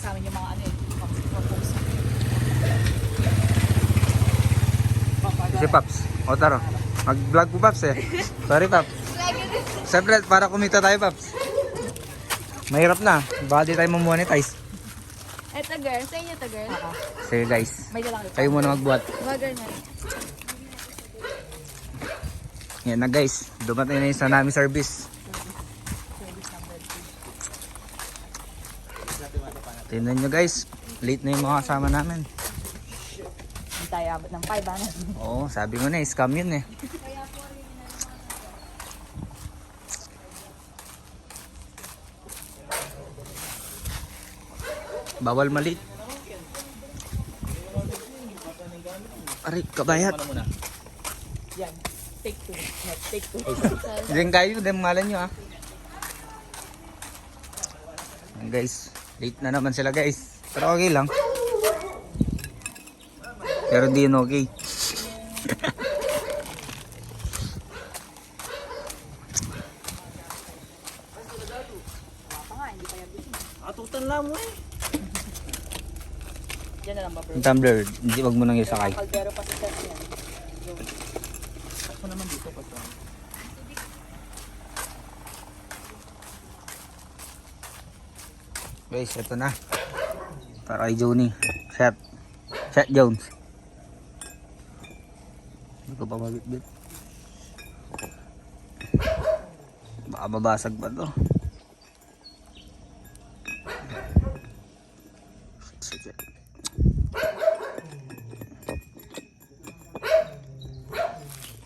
sa amin yung mga ano eh. Propose. Si Paps. O taro. Mag-vlog po Paps eh. Sorry Paps. Siyempre para kumita tayo Paps. Mahirap na. Baka di tayo mamonetize. Eto girl, sa inyo to girl. Sige guys. May dalang Kayo muna magbuhat. Bagger na. Yan na guys. Dumating na yung sa namin service. Tingnan nyo guys. Late na yung mga kasama namin. Hindi tayo abot ng 5 ano. Oo, sabi mo na, scam yun eh. Bawal malit. Aray, kabayat. Yan. Take 2. Take 2. Diyan kayo, diyan ngalan nyo ah. Yan, guys, late na naman sila guys. Pero okay lang. Pero di yun okay. Atutan lang mo eh. Diyan na lang ba bro? Yung tumbler, hindi wag mo nang isakay. Kaldero pa sa set yan. Ako naman dito pag Guys, ito na. Para kay Johnny. Shot. Shot Jones. Hindi ko pa mabitbit. Baka babasag pa to. Sige.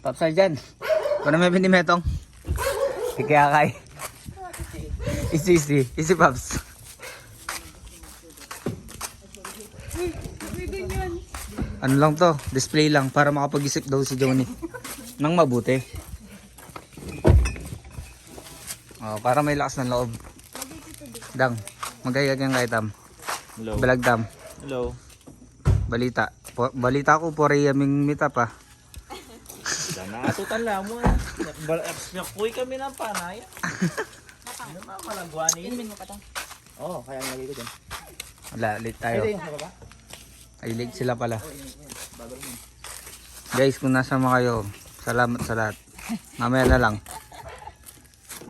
Papsal dyan. Kung may pinimetong. Kaya kay. Isi Paps. Ano lang to, display lang para makapag-isip daw si Johnny nang mabuti. Oh, para may lakas ng loob. Dang, magayag yung kay Tam. Hello. Balag Tam. Hello. Balita. Balita ko po rin yaming mita pa. Sana atutan lang mo eh. Nakuy kami ng panay. Ano na malagwan eh. Inumin mo pa to. Oo, kaya nalagay ko dyan. Wala, late tayo. Pwede yung sa baba? Ay, late sila pala. Guys, kung nasa mga kayo, salamat sa lahat. Mamaya na lang.